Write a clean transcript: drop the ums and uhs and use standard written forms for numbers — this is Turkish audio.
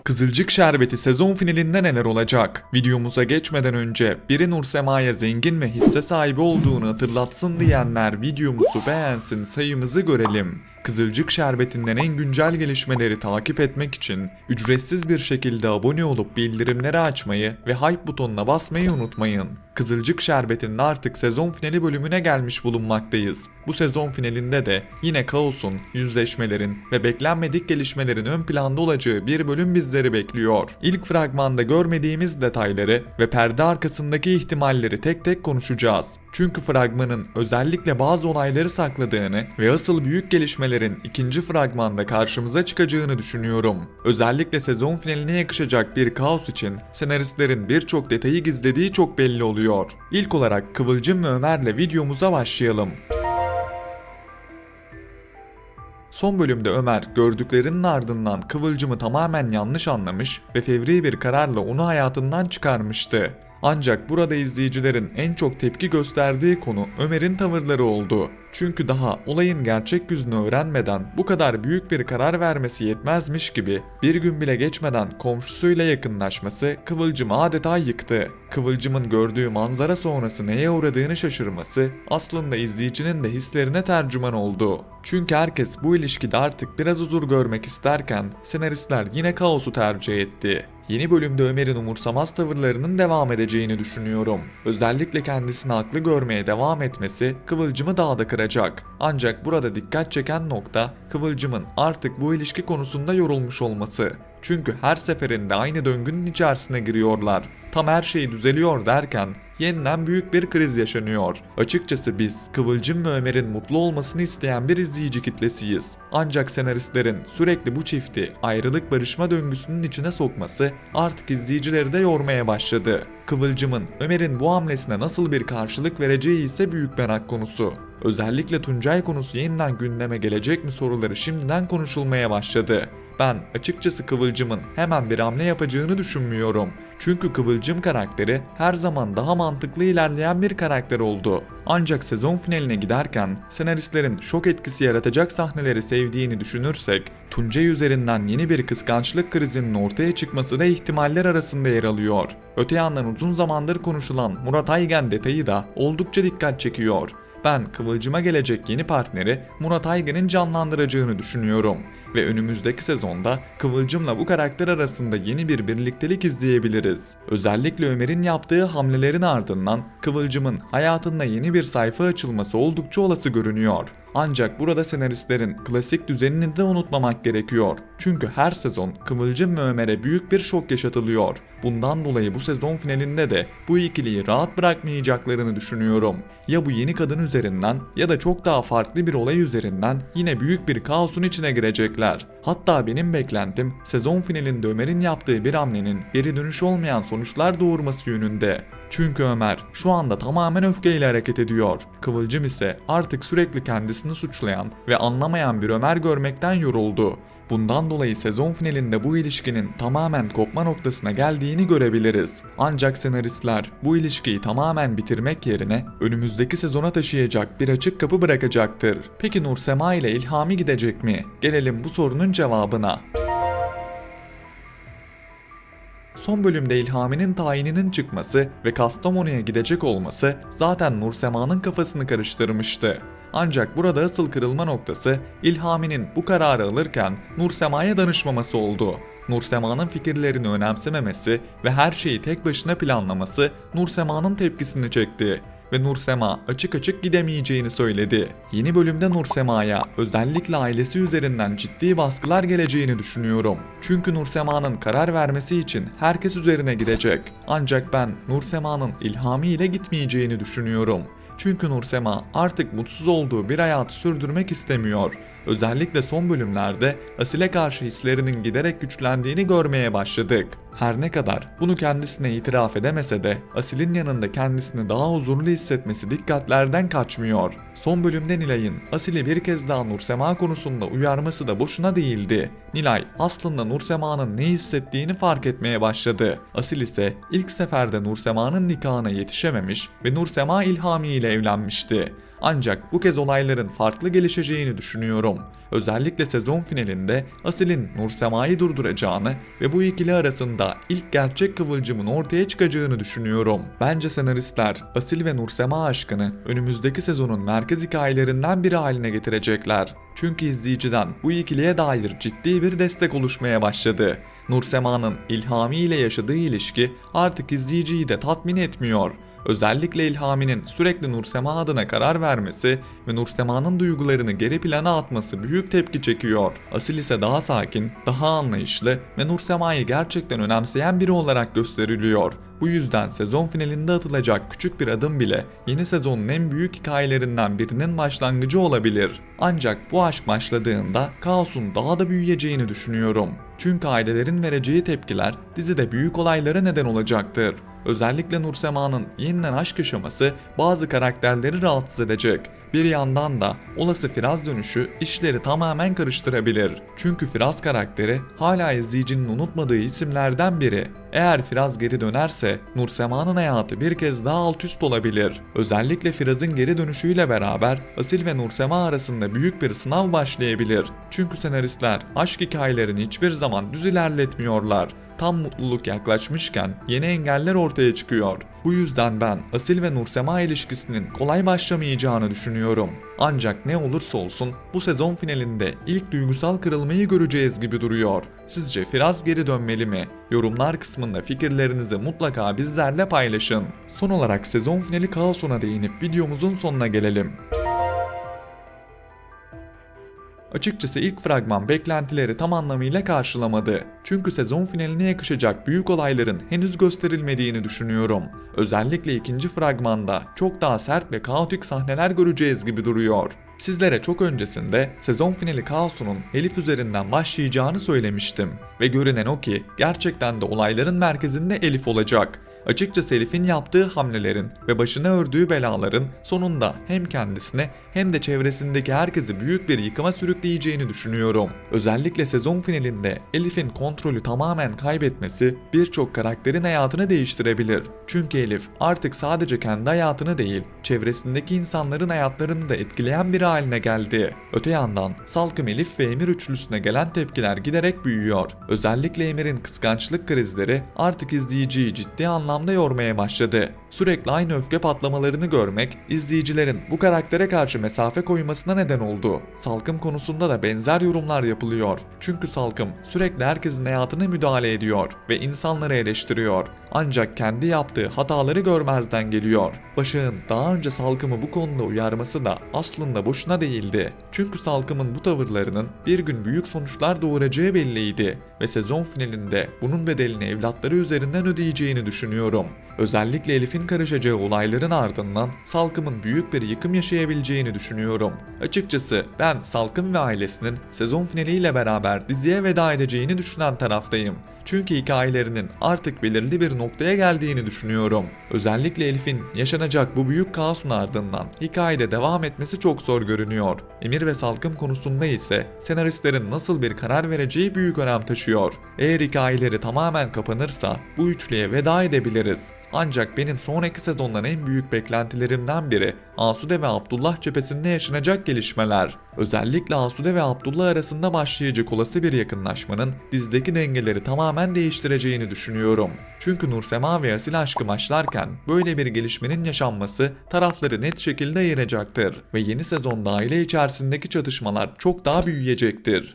Kızılcık Şerbeti sezon finalinde neler olacak? Videomuza geçmeden önce biri Nursema'ya zengin ve hisse sahibi olduğunu hatırlatsın diyenler videomuzu beğensin, sayımızı görelim. Kızılcık Şerbeti'nden en güncel gelişmeleri takip etmek için ücretsiz bir şekilde abone olup bildirimleri açmayı ve hype butonuna basmayı unutmayın. Kızılcık Şerbeti'nin artık sezon finali bölümüne gelmiş bulunmaktayız. Bu sezon finalinde de yine kaosun, yüzleşmelerin ve beklenmedik gelişmelerin ön planda olacağı bir bölüm bizleri bekliyor. İlk fragmanda görmediğimiz detayları ve perde arkasındaki ihtimalleri tek tek konuşacağız. Çünkü fragmanın özellikle bazı olayları sakladığını ve asıl büyük gelişmelerin ikinci fragmanda karşımıza çıkacağını düşünüyorum. Özellikle sezon finaline yakışacak bir kaos için senaristlerin birçok detayı gizlediği çok belli oluyor. İlk olarak Kıvılcım ve Ömer'le videomuza başlayalım. Son bölümde Ömer gördüklerinin ardından Kıvılcım'ı tamamen yanlış anlamış ve fevri bir kararla onu hayatından çıkarmıştı. Ancak burada izleyicilerin en çok tepki gösterdiği konu Ömer'in tavırları oldu. Çünkü daha olayın gerçek yüzünü öğrenmeden bu kadar büyük bir karar vermesi yetmezmiş gibi bir gün bile geçmeden komşusuyla yakınlaşması Kıvılcım'ı adeta yıktı. Kıvılcım'ın gördüğü manzara sonrası neye uğradığını şaşırması aslında izleyicinin de hislerine tercüman oldu. Çünkü herkes bu ilişkide artık biraz huzur görmek isterken senaristler yine kaosu tercih etti. Yeni bölümde Ömer'in umursamaz tavırlarının devam edeceğini düşünüyorum. Özellikle kendisini haklı görmeye devam etmesi Kıvılcım'ı daha da kıracak. Ancak burada dikkat çeken nokta Kıvılcım'ın artık bu ilişki konusunda yorulmuş olması. Çünkü her seferinde aynı döngünün içerisine giriyorlar. Tam her şey düzeliyor derken yeniden büyük bir kriz yaşanıyor. Açıkçası biz Kıvılcım ve Ömer'in mutlu olmasını isteyen bir izleyici kitlesiyiz. Ancak senaristlerin sürekli bu çifti ayrılık barışma döngüsünün içine sokması artık izleyicileri de yormaya başladı. Kıvılcım'ın Ömer'in bu hamlesine nasıl bir karşılık vereceği ise büyük merak konusu. Özellikle Tuncay konusu yeniden gündeme gelecek mi soruları şimdiden konuşulmaya başladı. Ben açıkçası Kıvılcım'ın hemen bir hamle yapacağını düşünmüyorum. Çünkü Kıvılcım karakteri her zaman daha mantıklı ilerleyen bir karakter oldu. Ancak sezon finaline giderken senaristlerin şok etkisi yaratacak sahneleri sevdiğini düşünürsek Tuncay üzerinden yeni bir kıskançlık krizinin ortaya çıkması da ihtimaller arasında yer alıyor. Öte yandan uzun zamandır konuşulan Murat Aygen detayı da oldukça dikkat çekiyor. Ben Kıvılcım'a gelecek yeni partneri Murat Aygen'in canlandıracağını düşünüyorum. Ve önümüzdeki sezonda Kıvılcım'la bu karakter arasında yeni bir birliktelik izleyebiliriz. Özellikle Ömer'in yaptığı hamlelerin ardından Kıvılcım'ın hayatında yeni bir sayfa açılması oldukça olası görünüyor. Ancak burada senaristlerin klasik düzenini de unutmamak gerekiyor. Çünkü her sezon Kıvılcım ve Ömer'e büyük bir şok yaşatılıyor. Bundan dolayı bu sezon finalinde de bu ikiliyi rahat bırakmayacaklarını düşünüyorum. Ya bu yeni kadın üzerinden ya da çok daha farklı bir olay üzerinden yine büyük bir kaosun içine girecekler. Hatta benim beklentim sezon finalinde Ömer'in yaptığı bir hamlenin geri dönüş olmayan sonuçlar doğurması yönünde. Çünkü Ömer şu anda tamamen öfkeyle hareket ediyor. Kıvılcım ise artık sürekli kendisini suçlayan ve anlamayan bir Ömer görmekten yoruldu. Bundan dolayı sezon finalinde bu ilişkinin tamamen kopma noktasına geldiğini görebiliriz. Ancak senaristler bu ilişkiyi tamamen bitirmek yerine önümüzdeki sezona taşıyacak bir açık kapı bırakacaktır. Peki Nursema ile İlhami gidecek mi? Gelelim bu sorunun cevabına. Son bölümde İlhami'nin tayininin çıkması ve Kastamonu'ya gidecek olması zaten Nursema'nın kafasını karıştırmıştı. Ancak burada asıl kırılma noktası İlhami'nin bu kararı alırken Nursema'ya danışmaması oldu. Nursema'nın fikirlerini önemsememesi ve her şeyi tek başına planlaması Nursema'nın tepkisini çekti ve Nursema açık açık gidemeyeceğini söyledi. Yeni bölümde Nursema'ya özellikle ailesi üzerinden ciddi baskılar geleceğini düşünüyorum. Çünkü Nursema'nın karar vermesi için herkes üzerine gidecek. Ancak ben Nursema'nın İlhami ile gitmeyeceğini düşünüyorum. Çünkü Nursema artık mutsuz olduğu bir hayatı sürdürmek istemiyor. Özellikle son bölümlerde Asil'e karşı hislerinin giderek güçlendiğini görmeye başladık. Her ne kadar bunu kendisine itiraf edemese de Asil'in yanında kendisini daha huzurlu hissetmesi dikkatlerden kaçmıyor. Son bölümde Nilay'ın Asil'i bir kez daha Nursema konusunda uyarması da boşuna değildi. Nilay aslında Nursema'nın ne hissettiğini fark etmeye başladı. Asil ise ilk seferde Nursema'nın nikahına yetişememiş ve Nursema İlhami ile evlenmişti. Ancak bu kez olayların farklı gelişeceğini düşünüyorum. Özellikle sezon finalinde Asil'in Nursema'yı durduracağını ve bu ikili arasında ilk gerçek kıvılcımın ortaya çıkacağını düşünüyorum. Bence senaristler Asil ve Nursema aşkını önümüzdeki sezonun merkez hikayelerinden biri haline getirecekler. Çünkü izleyiciden bu ikiliye dair ciddi bir destek oluşmaya başladı. Nursema'nın İlhami ile yaşadığı ilişki artık izleyiciyi de tatmin etmiyor. Özellikle İlhami'nin sürekli Nursema adına karar vermesi ve Nursema'nın duygularını geri plana atması büyük tepki çekiyor. Asil ise daha sakin, daha anlayışlı ve Nursema'yı gerçekten önemseyen biri olarak gösteriliyor. Bu yüzden sezon finalinde atılacak küçük bir adım bile yeni sezonun en büyük hikayelerinden birinin başlangıcı olabilir. Ancak bu aşk başladığında kaosun daha da büyüyeceğini düşünüyorum. Çünkü ailelerin vereceği tepkiler dizide büyük olaylara neden olacaktır. Özellikle Nursema'nın yeniden aşk yaşaması bazı karakterleri rahatsız edecek. Bir yandan da olası Firaz dönüşü işleri tamamen karıştırabilir. Çünkü Firaz karakteri hala izleyicinin unutmadığı isimlerden biri. Eğer Firaz geri dönerse Nursema'nın hayatı bir kez daha alt üst olabilir. Özellikle Firaz'ın geri dönüşüyle beraber Asil ve Nursema arasında büyük bir sınav başlayabilir. Çünkü senaristler aşk hikayelerini hiçbir zaman düz ilerletmiyorlar. Tam mutluluk yaklaşmışken yeni engeller ortaya çıkıyor. Bu yüzden ben Asil ve Nursema ilişkisinin kolay başlamayacağını düşünüyorum. Ancak ne olursa olsun bu sezon finalinde ilk duygusal kırılmayı göreceğiz gibi duruyor. Sizce Firaz geri dönmeli mi? Yorumlar kısmında fikirlerinizi mutlaka bizlerle paylaşın. Son olarak sezon finali kaosuna değinip videomuzun sonuna gelelim. Açıkçası ilk fragman beklentileri tam anlamıyla karşılamadı. Çünkü sezon finaline yakışacak büyük olayların henüz gösterilmediğini düşünüyorum. Özellikle ikinci fragmanda çok daha sert ve kaotik sahneler göreceğiz gibi duruyor. Sizlere çok öncesinde sezon finali kaosunun Elif üzerinden başlayacağını söylemiştim. Ve görünen o ki gerçekten de olayların merkezinde Elif olacak. Açıkçası Elif'in yaptığı hamlelerin ve başına ördüğü belaların sonunda hem kendisine hem de çevresindeki herkesi büyük bir yıkıma sürükleyeceğini düşünüyorum. Özellikle sezon finalinde Elif'in kontrolü tamamen kaybetmesi birçok karakterin hayatını değiştirebilir. Çünkü Elif artık sadece kendi hayatını değil, çevresindeki insanların hayatlarını da etkileyen biri haline geldi. Öte yandan Salkım Elif ve Emir üçlüsüne gelen tepkiler giderek büyüyor. Özellikle Emir'in kıskançlık krizleri artık izleyiciyi ciddi anlamda yormaya başladı. Sürekli aynı öfke patlamalarını görmek izleyicilerin bu karaktere karşı mesafe koymasına neden oldu. Salkım konusunda da benzer yorumlar yapılıyor. Çünkü Salkım sürekli herkesin hayatına müdahale ediyor ve insanları eleştiriyor. Ancak kendi yaptığı hataları görmezden geliyor. Başak'ın daha önce Salkım'ı bu konuda uyarması da aslında boşuna değildi. Çünkü Salkım'ın bu tavırlarının bir gün büyük sonuçlar doğuracağı belliydi ve sezon finalinde bunun bedelini evlatları üzerinden ödeyeceğini düşünüyorum. Özellikle Elif'in karışacağı olayların ardından Salkım'ın büyük bir yıkım yaşayabileceğini düşünüyorum. Açıkçası ben Salkım ve ailesinin sezon finaliyle beraber diziye veda edeceğini düşünen taraftayım. Çünkü hikayelerinin artık belirli bir noktaya geldiğini düşünüyorum. Özellikle Elif'in yaşanacak bu büyük kaosun ardından hikayede devam etmesi çok zor görünüyor. Emir ve Salkım konusunda ise senaristlerin nasıl bir karar vereceği büyük önem taşıyor. Eğer hikayeleri tamamen kapanırsa bu üçlüye veda edebiliriz. Ancak benim sonraki sezondan en büyük beklentilerimden biri Asude ve Abdullah cephesinde yaşanacak gelişmeler. Özellikle Asude ve Abdullah arasında başlayacak olası bir yakınlaşmanın dizideki dengeleri tamamen değiştireceğini düşünüyorum. Çünkü Nursema ve Asil aşkı başlarken böyle bir gelişmenin yaşanması tarafları net şekilde ayıracaktır ve yeni sezonda aile içerisindeki çatışmalar çok daha büyüyecektir.